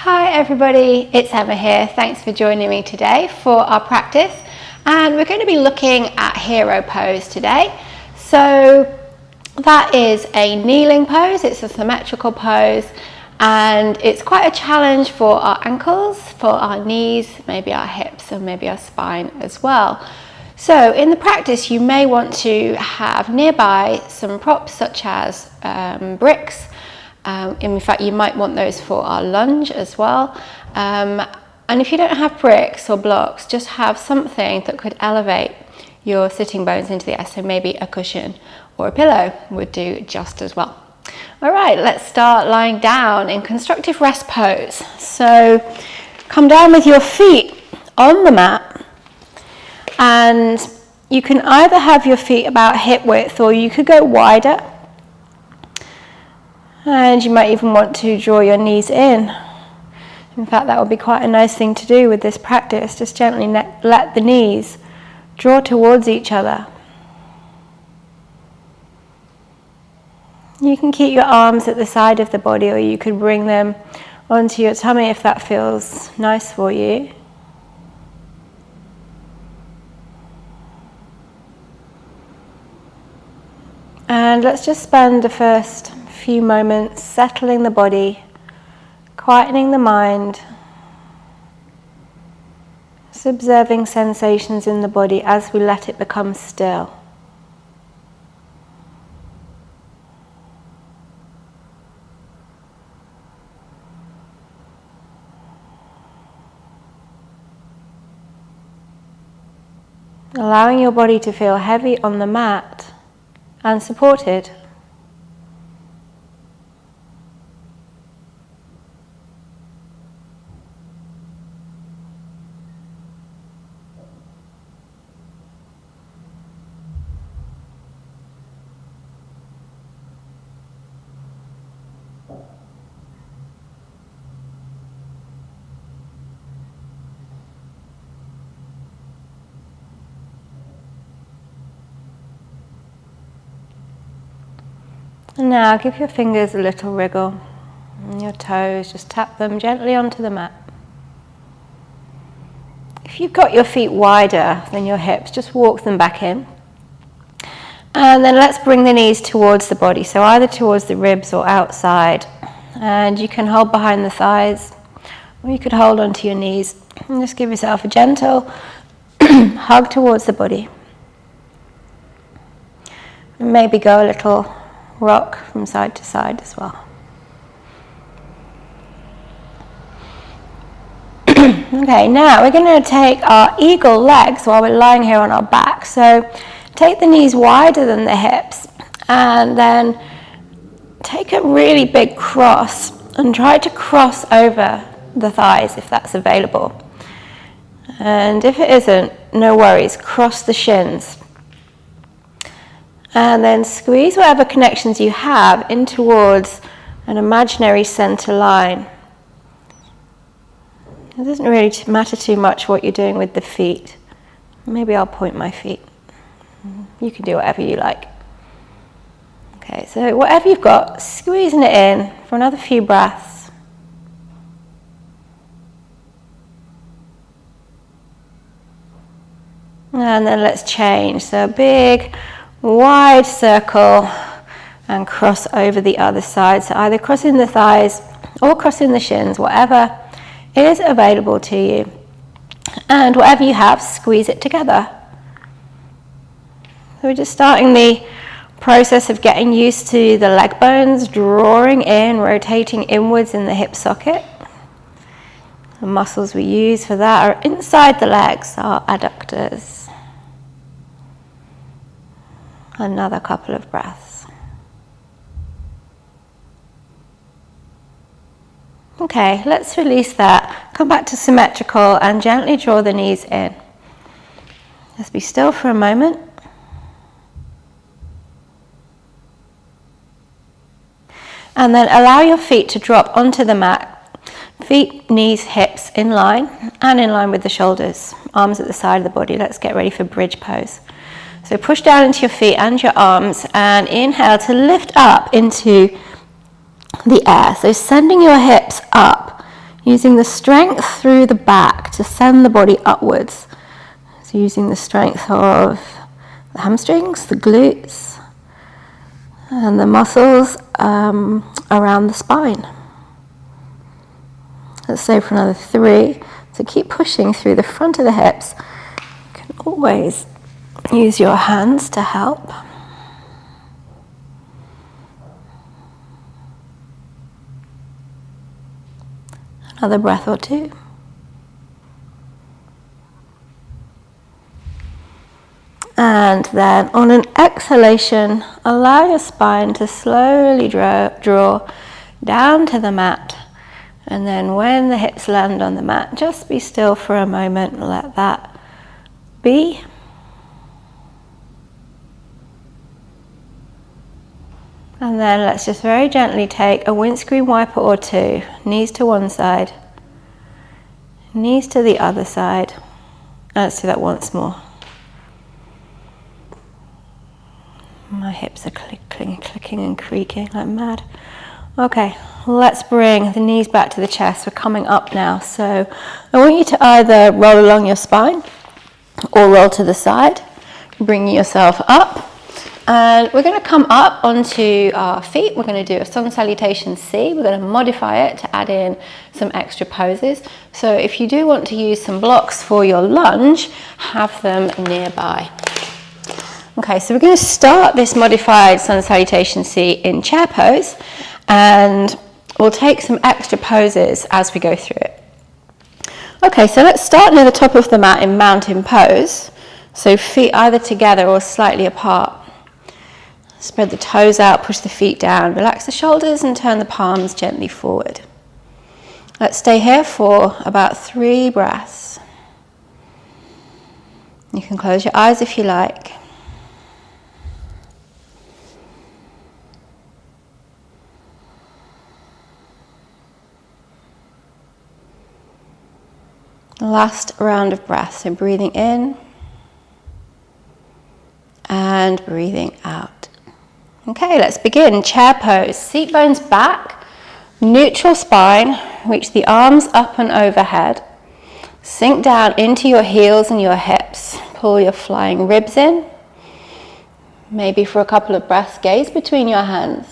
Hi everybody, it's Emma here. Thanks for joining me today for our practice, and we're going to be looking at hero pose today. So that is a kneeling pose. It's a symmetrical pose and it's quite a challenge for our ankles, for our knees, maybe our hips and maybe our spine as well. So in the practice you may want to have nearby some props such as bricks. In fact, you might want those for our lunge as well. And if you don't have bricks or blocks, just have something that could elevate your sitting bones into the air. So maybe a cushion or a pillow would do just as well. All right, let's start lying down in constructive rest pose. So come down with your feet on the mat, and you can either have your feet about hip width or you could go wider. And you might even want to draw your knees in. In fact, that would be quite a nice thing to do with this practice. Just gently let the knees draw towards each other. You can keep your arms at the side of the body, or you could bring them onto your tummy if that feels nice for you. And let's just spend the first few moments settling the body, quietening the mind, just observing sensations in the body as we let it become still. Allowing your body to feel heavy on the mat and supported. And now give your fingers a little wriggle, and your toes, just tap them gently onto the mat. If you've got your feet wider than your hips, just walk them back in. And then let's bring the knees towards the body, so either towards the ribs or outside. And you can hold behind the thighs, or you could hold onto your knees and just give yourself a gentle hug towards the body. And maybe go a little rock from side to side as well. Okay, now we're going to take our eagle legs while we're lying here on our back. So take the knees wider than the hips, and then take a really big cross and try to cross over the thighs if that's available. And if it isn't, no worries, cross the shins. And then squeeze whatever connections you have in towards an imaginary center line. It doesn't really matter too much what you're doing with the feet. Maybe I'll point my feet. You can do whatever you like. Okay, so whatever you've got, squeezing it in for another few breaths. And then let's change. So a big wide circle and cross over the other side. So either crossing the thighs or crossing the shins, whatever is available to you. And whatever you have, squeeze it together. So we're just starting the process of getting used to the leg bones, drawing in, rotating inwards in the hip socket. The muscles we use for that are inside the legs, our adductors. Another couple of breaths. Okay, let's release that. Come back to symmetrical and gently draw the knees in. Just be still for a moment. And then allow your feet to drop onto the mat. Feet, knees, hips in line and in line with the shoulders. Arms at the side of the body. Let's get ready for bridge pose. So push down into your feet and your arms, and inhale to lift up into the air. So sending your hips up, using the strength through the back to send the body upwards. So using the strength of the hamstrings, the glutes, and the muscles around the spine. Let's say for another 3. So keep pushing through the front of the hips. You can always use your hands to help. Another breath or 2. And then on an exhalation, allow your spine to slowly draw down to the mat. And then when the hips land on the mat, just be still for a moment and let that be. And then let's just very gently take a windscreen wiper or 2, knees to one side, knees to the other side. Let's do that once more. My hips are clicking and creaking like mad. Okay, let's bring the knees back to the chest. We're coming up now. So I want you to either roll along your spine or roll to the side, bringing yourself up. And we're going to come up onto our feet. We're going to do a sun salutation C. We're going to modify it to add in some extra poses. So if you do want to use some blocks for your lunge, have them nearby. Okay, so we're going to start this modified sun salutation C in chair pose, and we'll take some extra poses as we go through it. Okay, so let's start near the top of the mat in mountain pose. So feet either together or slightly apart. Spread the toes out, push the feet down, relax the shoulders and turn the palms gently forward. Let's stay here for about 3 breaths. You can close your eyes if you like. Last round of breaths, so breathing in and breathing out. Okay, let's begin. Chair pose, seat bones back, neutral spine, reach the arms up and overhead. Sink down into your heels and your hips. Pull your flying ribs in. Maybe for a couple of breaths, gaze between your hands.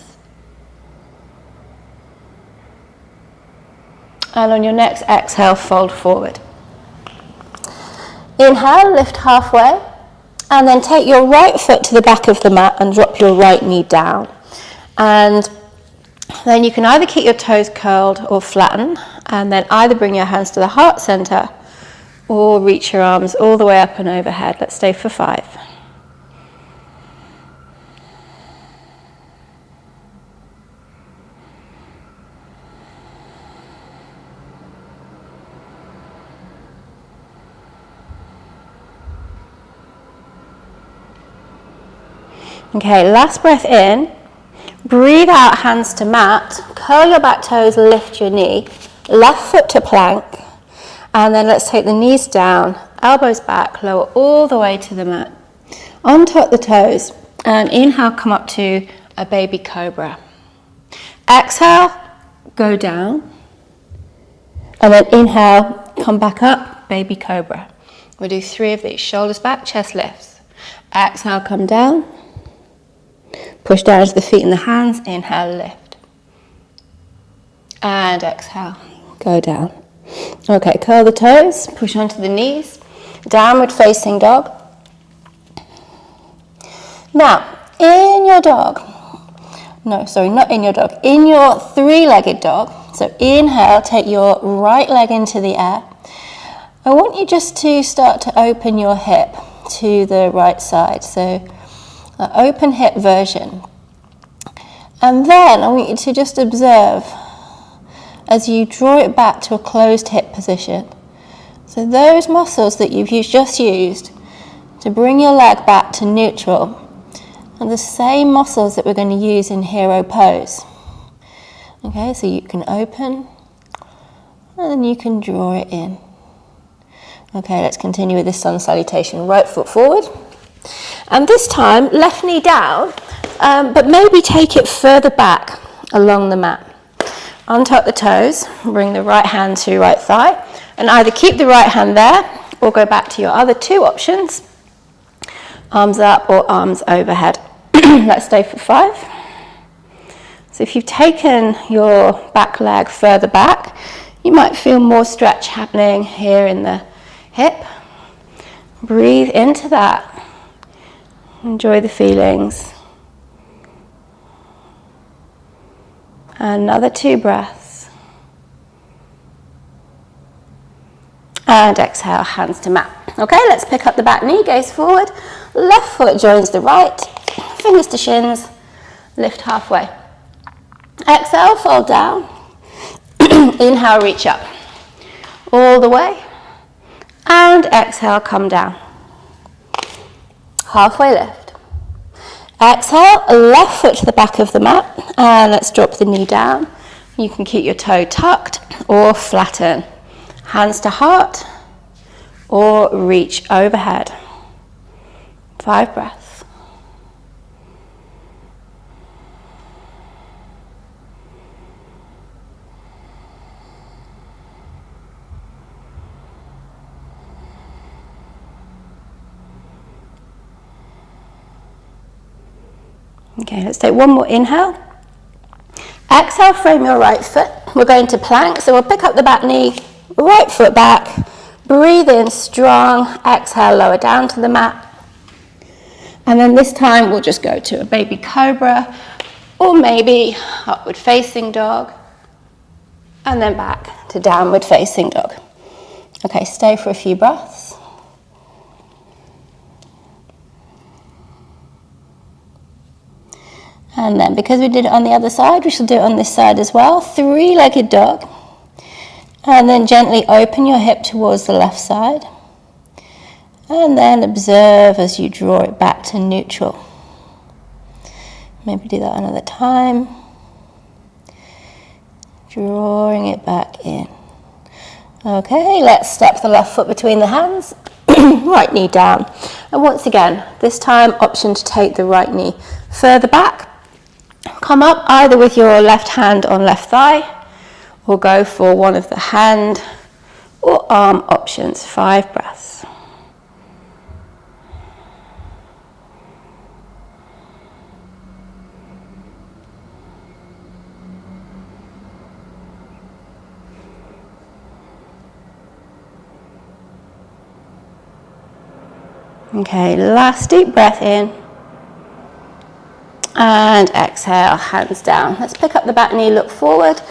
And on your next exhale, fold forward. Inhale, lift halfway, and then take your right foot to the back of the mat and drop your right knee down. And then you can either keep your toes curled or flatten, and then either bring your hands to the heart center or reach your arms all the way up and overhead. Let's stay for 5. Okay, last breath in. Breathe out, hands to mat. Curl your back toes, lift your knee. Left foot to plank. And then let's take the knees down, elbows back, lower all the way to the mat. Untop the toes. And inhale, come up to a baby cobra. Exhale, go down. And then inhale, come back up, baby cobra. We'll do 3 of these. Shoulders back, chest lifts. Exhale, come down. Push down to the feet and the hands. Inhale, lift. And exhale, go down. Okay, curl the toes, push onto the knees. Downward facing dog. Now, in your dog, no, sorry, not in your dog, in your 3-legged dog. So inhale, take your right leg into the air. I want you just to start to open your hip to the right side. So open hip version. And then I want you to just observe as you draw it back to a closed hip position. So those muscles that you've just used to bring your leg back to neutral are the same muscles that we're going to use in hero pose. Okay, so you can open and then you can draw it in. Okay, let's continue with this sun salutation. Right foot forward. And this time, left knee down, but maybe take it further back along the mat. Untuck the toes, bring the right hand to your right thigh, and either keep the right hand there or go back to your other two options, arms up or arms overhead. Let's stay for 5. So if you've taken your back leg further back, you might feel more stretch happening here in the hip. Breathe into that. Enjoy the feelings. Another 2 breaths. And exhale, hands to mat. Okay, let's pick up the back knee, gaze forward. Left foot joins the right, fingers to shins, lift halfway. Exhale, fold down. Inhale, reach up. All the way. And exhale, come down. Halfway lift. Exhale, left foot to the back of the mat. And let's drop the knee down. You can keep your toe tucked or flatten. Hands to heart or reach overhead. 5 breaths. Okay, let's take one more inhale. Exhale, frame your right foot. We're going to plank, so we'll pick up the back knee, right foot back, breathe in strong, exhale, lower down to the mat. And then this time we'll just go to a baby cobra or maybe upward facing dog and then back to downward facing dog. Okay, stay for a few breaths. And then because we did it on the other side, we shall do it on this side as well. 3-legged dog. And then gently open your hip towards the left side. And then observe as you draw it back to neutral. Maybe do that another time. Drawing it back in. Okay, let's step the left foot between the hands. Right knee down. And once again, this time option to take the right knee further back. Come up either with your left hand on left thigh or go for one of the hand or arm options. 5 breaths. Okay, last deep breath in. And exhale, hands down. Let's pick up the back knee, look forward.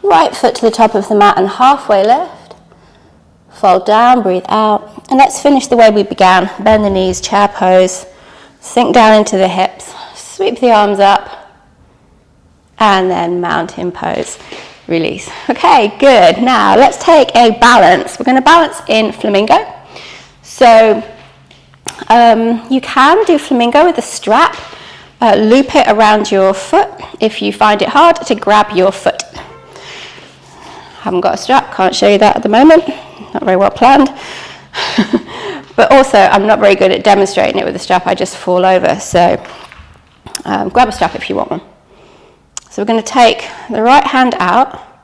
Right foot to the top of the mat and halfway lift. Fold down, breathe out. And let's finish the way we began. Bend the knees, chair pose. Sink down into the hips. Sweep the arms up. And then mountain pose. Release. Okay, good. Now let's take a balance. We're going to balance in flamingo. So you can do flamingo with a strap. Loop it around your foot if you find it hard to grab your foot. Haven't got a strap, can't show you that at the moment. Not very well planned. But also, I'm not very good at demonstrating it with a strap. I just fall over. So grab a strap if you want one. So we're going to take the right hand out.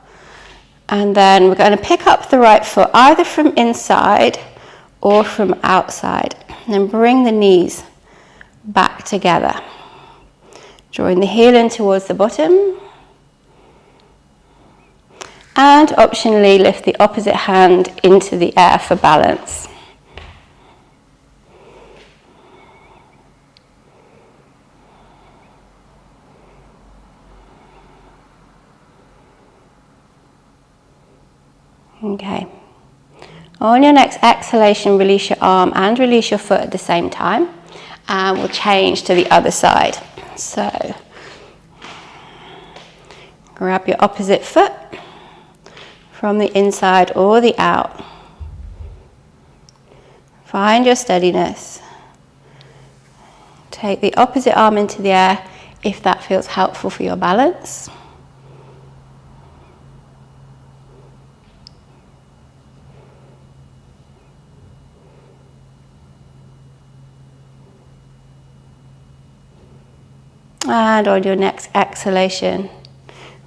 And then we're going to pick up the right foot either from inside or from outside. And then bring the knees back together. Drawing the heel in towards the bottom. And optionally lift the opposite hand into the air for balance. Okay. On your next exhalation, release your arm and release your foot at the same time. And we'll change to the other side. So, grab your opposite foot from the inside or the out. Find your steadiness. Take the opposite arm into the air if that feels helpful for your balance. And on your next exhalation,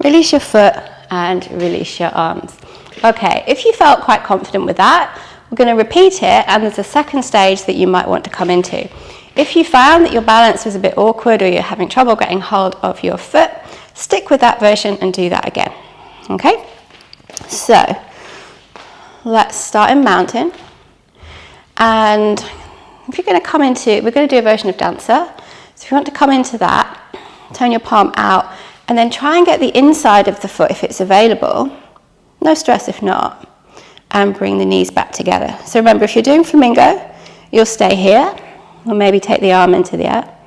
release your foot and release your arms. Okay, if you felt quite confident with that, we're going to repeat it, and there's a second stage that you might want to come into. If you found that your balance was a bit awkward or you're having trouble getting hold of your foot, stick with that version and do that again. Okay, so let's start in mountain. And if you're going to come into, we're going to do a version of dancer. So if you want to come into that, turn your palm out and then try and get the inside of the foot if it's available. No stress if not. And bring the knees back together. So remember, if you're doing flamingo, you'll stay here or maybe take the arm into the air.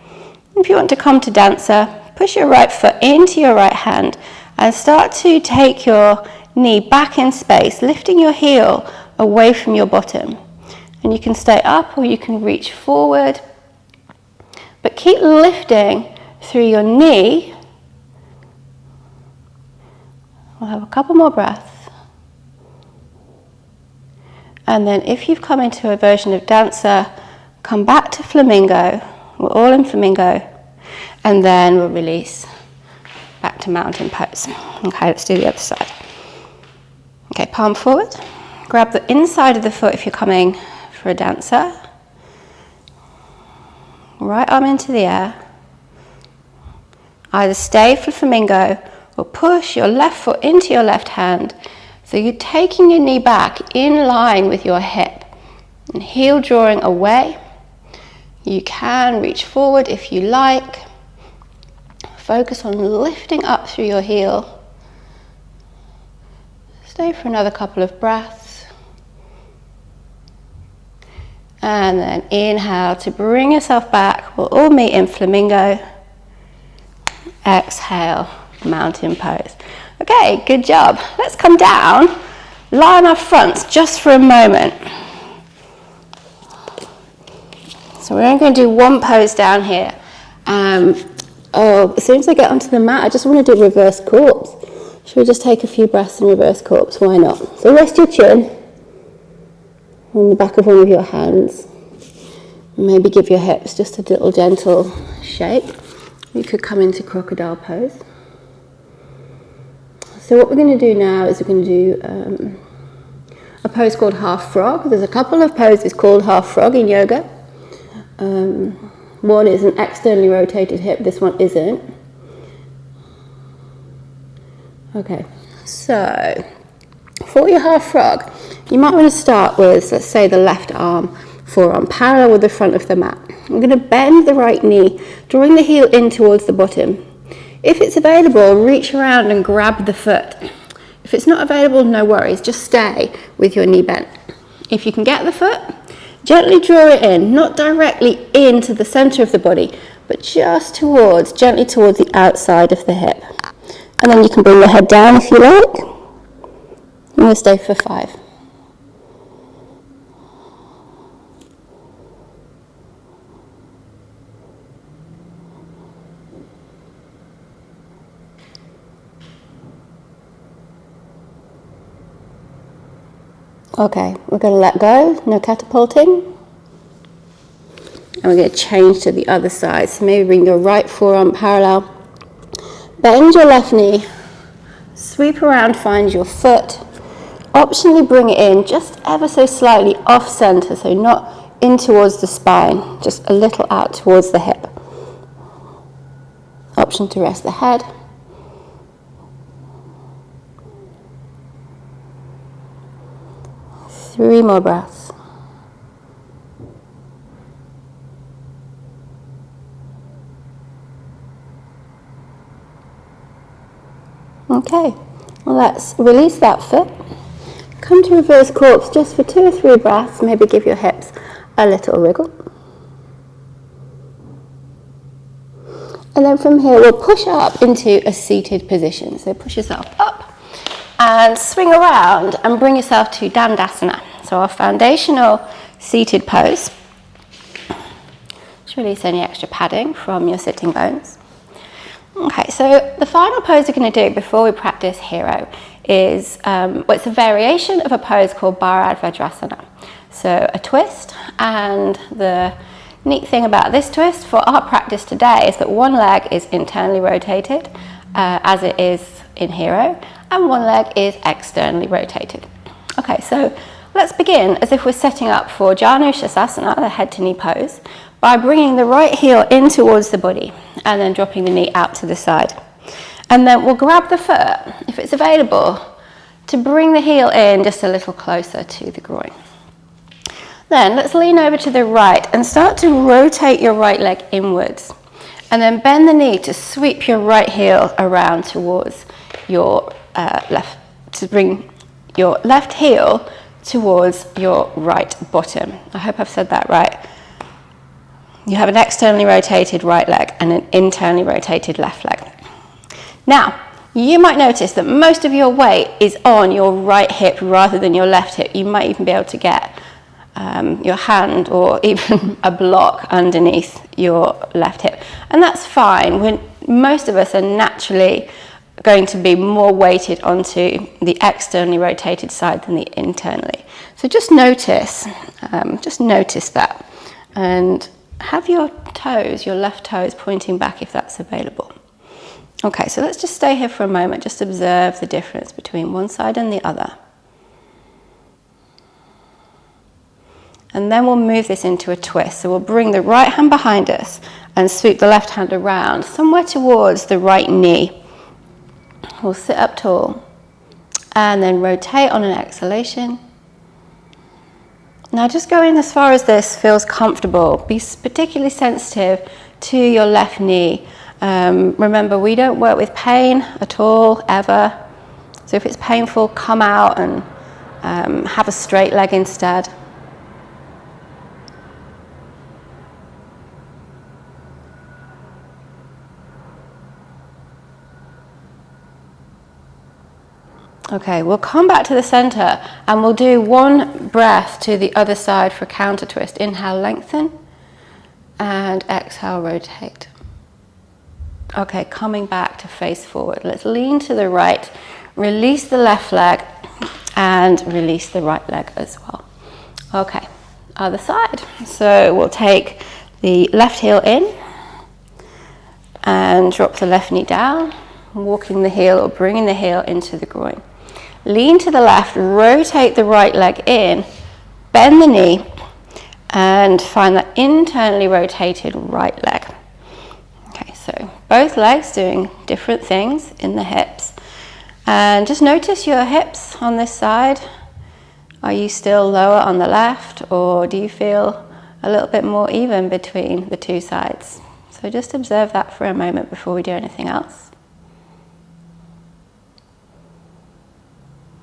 If you want to come to dancer, push your right foot into your right hand and start to take your knee back in space, lifting your heel away from your bottom. And you can stay up or you can reach forward, but keep lifting through your knee. We'll have a couple more breaths. And then if you've come into a version of dancer, come back to flamingo. We're all in flamingo. And then we'll release back to mountain pose. Okay, let's do the other side. Okay, palm forward. Grab the inside of the foot if you're coming for a dancer. Right arm into the air. Either stay for flamingo or push your left foot into your left hand. So you're taking your knee back in line with your hip and heel drawing away. You can reach forward if you like. Focus on lifting up through your heel. Stay for another couple of breaths. And then inhale to bring yourself back. We'll all meet in flamingo. Exhale, mountain pose. Okay, good job. Let's come down, lie on our fronts just for a moment. So we're only going to do one pose down here. As soon as I get onto the mat, I just want to do reverse corpse. Should we just take a few breaths in reverse corpse? Why not? So rest your chin on the back of one of your hands. Maybe give your hips just a little gentle shake. You could come into crocodile pose. So what we're going to do now is we're going to do a pose called half frog. There's a couple of poses called half frog in yoga. One is an externally rotated hip, this one isn't. Okay, so for your half frog, you might want to start with, let's say, the left arm, forearm parallel with the front of the mat. I'm going to bend the right knee, drawing the heel in towards the bottom. If it's available, reach around and grab the foot. If it's not available, no worries, just stay with your knee bent. If you can get the foot, gently draw it in, not directly into the center of the body, but just gently towards the outside of the hip. And then you can bring your head down if you like. And we'll stay for 5. Okay, we're going to let go, no catapulting. And we're going to change to the other side. So maybe bring your right forearm parallel. Bend your left knee. Sweep around, find your foot. Optionally bring it in just ever so slightly off center, so not in towards the spine, just a little out towards the hip. Option to rest the head. Three more breaths. Okay, well, let's release that foot. Come to reverse corpse just for 2 or 3 breaths. Maybe give your hips a little wriggle. And then from here, we'll push up into a seated position. So push yourself up and swing around and bring yourself to Dandasana. So our foundational seated pose. Just release any extra padding from your sitting bones. Okay, so the final pose we're going to do before we practice hero is, it's a variation of a pose called Virasana. So a twist, and the neat thing about this twist for our practice today is that one leg is internally rotated as it is in Hero, and one leg is externally rotated. Okay, so let's begin as if we're setting up for Virasana, the head to knee pose, by bringing the right heel in towards the body and then dropping the knee out to the side. And then we'll grab the foot, if it's available, to bring the heel in just a little closer to the groin. Then let's lean over to the right and start to rotate your right leg inwards. And then bend the knee to sweep your right heel around towards your left, to bring your left heel towards your right bottom. I hope I've said that right. You have an externally rotated right leg and an internally rotated left leg. Now, you might notice that most of your weight is on your right hip rather than your left hip. You might even be able to get your hand or even a block underneath your left hip. And that's fine. Most of us are naturally going to be more weighted onto the externally rotated side than the internally. So just notice that. And have your toes, your left toes, pointing back if that's available. Okay, so let's just stay here for a moment, just observe the difference between one side and the other. And then we'll move this into a twist. So we'll bring the right hand behind us and sweep the left hand around, somewhere towards the right knee. We'll sit up tall and then rotate on an exhalation. Now just go in as far as this feels comfortable. Be particularly sensitive to your left knee. Remember, we don't work with pain at all, ever. So if it's painful, come out and have a straight leg instead. Okay, we'll come back to the center and we'll do one breath to the other side for a counter twist. Inhale, lengthen, and exhale, rotate. Okay, coming back to face forward. Let's lean to the right, release the left leg, and release the right leg as well. Okay, other side. So we'll take the left heel in and drop the left knee down, walking the heel or bringing the heel into the groin. Lean to the left, rotate the right leg in, bend the knee, and find that internally rotated right leg. Okay, so both legs doing different things in the hips. And just notice your hips on this side. Are you still lower on the left, or do you feel a little bit more even between the two sides? So just observe that for a moment before we do anything else.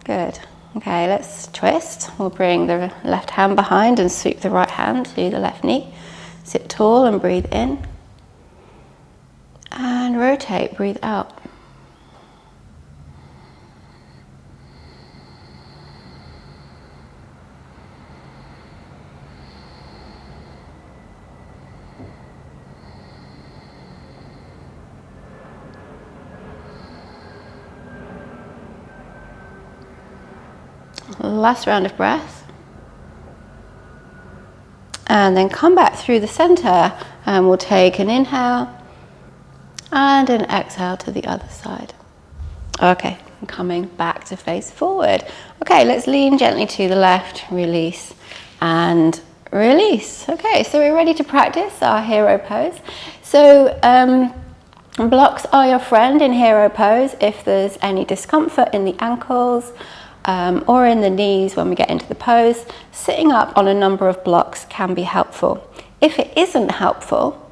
Good. Okay, let's twist. We'll bring the left hand behind and sweep the right hand to the left knee. Sit tall and breathe in. And rotate, breathe out. Last round of breath. And then come back through the center and we'll take an inhale and an exhale to the other side. Okay, coming back to face forward. Okay, let's lean gently to the left, release and release. Okay, so we're ready to practice our hero pose. So blocks are your friend in hero pose if there's any discomfort in the ankles, or in the knees when we get into the pose. Sitting up on a number of blocks can be helpful. If it isn't helpful,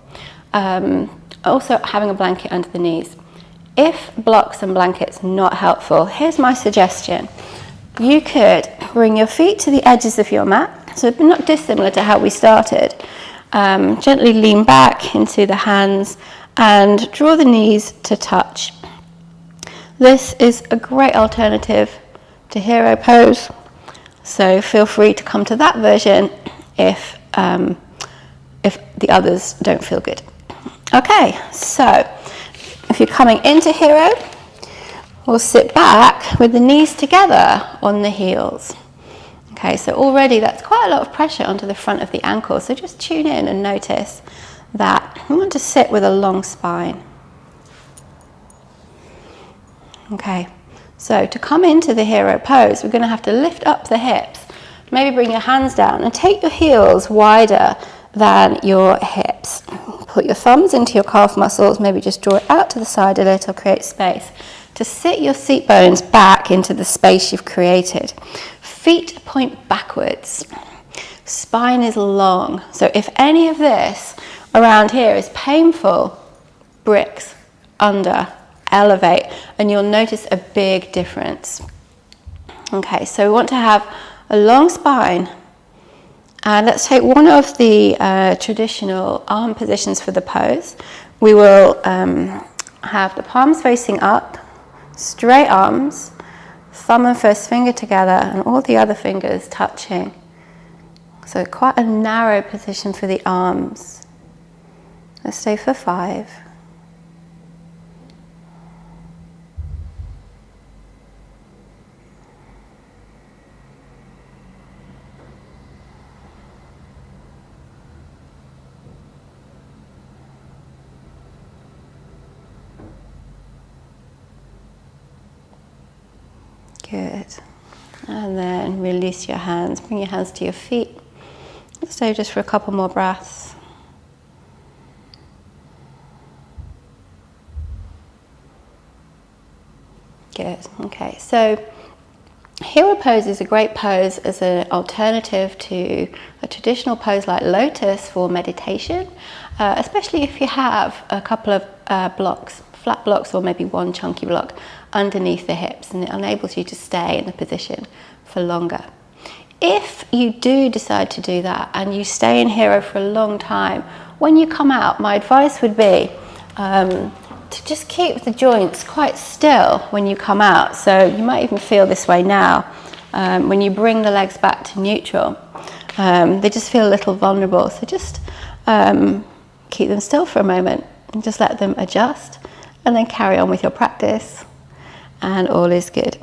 also having a blanket under the knees. If blocks and blankets not helpful, here's my suggestion. You could bring your feet to the edges of your mat, so not dissimilar to how we started. Gently lean back into the hands and draw the knees to touch. This is a great alternative to hero pose, so feel free to come to that version if the others don't feel good. Okay, so if you're coming into hero, we'll sit back with the knees together on the heels. Okay, so already that's quite a lot of pressure onto the front of the ankle, so just tune in and notice that. We want to sit with a long spine. Okay, so to come into the hero pose, we're going to have to lift up the hips. Maybe bring your hands down and take your heels wider than your hips. Put your thumbs into your calf muscles, maybe just draw it out to the side a little, create space. To sit your seat bones back into the space you've created. Feet point backwards. Spine is long. So if any of this around here is painful, bricks, under, elevate, and you'll notice a big difference. Okay, so we want to have a long spine, and let's take one of the traditional arm positions for the pose. We will have the palms facing up, straight arms, thumb and first finger together, and all the other fingers touching. So quite a narrow position for the arms. Let's stay for 5. Good. And then release your hands. Bring your hands to your feet. Stay just for a couple more breaths. Good. Okay, so hero pose is a great pose as an alternative to a traditional pose like lotus for meditation, especially if you have a couple of blocks, flat blocks, or maybe one chunky block underneath the hips, and it enables you to stay in the position for longer. If you do decide to do that and you stay in hero for a long time, when you come out, my advice would be to just keep the joints quite still when you come out. So you might even feel this way now. When you bring the legs back to neutral, they just feel a little vulnerable. So just keep them still for a moment and just let them adjust, and then carry on with your practice, and all is good.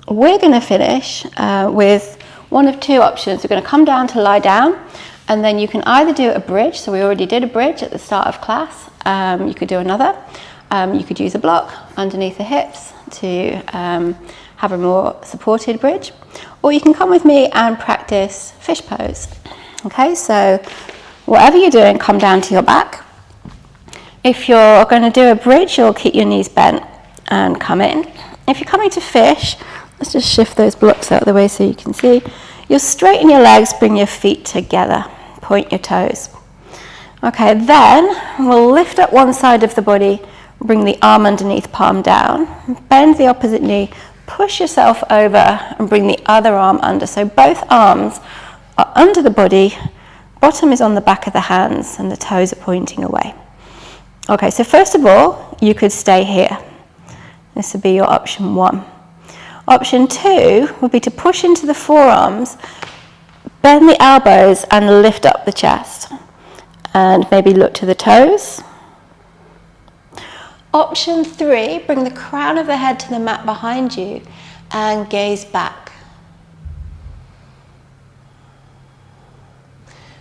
We're going to finish with one of two options. We're going to come down to lie down, and then you can either do a bridge. So we already did a bridge at the start of class. You could do another. You could use a block underneath the hips to have a more supported bridge, or you can come with me and practice fish pose. Okay, so whatever you're doing, come down to your back. If you're going to do a bridge, you'll keep your knees bent and come in. If you're coming to fish, let's just shift those blocks out of the way so you can see. You'll straighten your legs, bring your feet together, point your toes. Okay, then we'll lift up one side of the body, bring the arm underneath, palm down, bend the opposite knee, push yourself over and bring the other arm under. So both arms are under the body, bottom is on the back of the hands, and the toes are pointing away. Okay, so first of all, you could stay here. This would be your option 1. Option 2 would be to push into the forearms, bend the elbows and lift up the chest, and maybe look to the toes. Option 3, bring the crown of the head to the mat behind you and gaze back.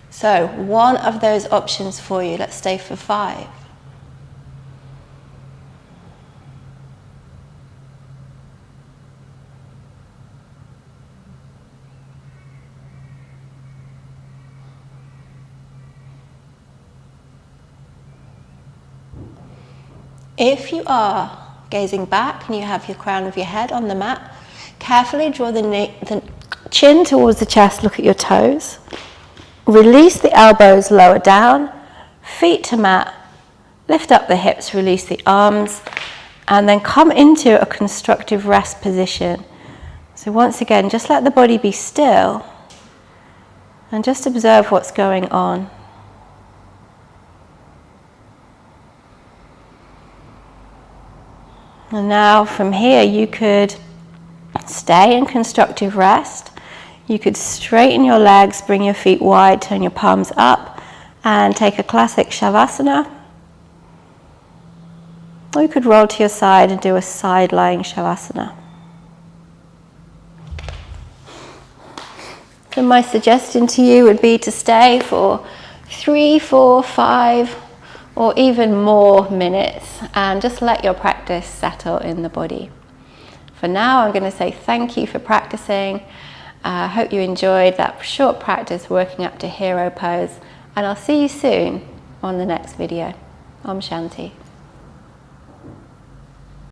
So one of those options for you. Let's stay for 5. If you are gazing back and you have your crown of your head on the mat, carefully draw the chin towards the chest, look at your toes. Release the elbows lower down, feet to mat, lift up the hips, release the arms, and then come into a constructive rest position. So once again, just let the body be still and just observe what's going on. And now from here you could stay in constructive rest. You could straighten your legs, bring your feet wide, turn your palms up, and take a classic Shavasana. Or you could roll to your side and do a side-lying Shavasana. So my suggestion to you would be to stay for 3, 4, 5, or even more minutes, and just let your practice settle in the body. For now, I'm going to say thank you for practicing. I hope you enjoyed that short practice working up to hero pose, and I'll see you soon on the next video. Om Shanti.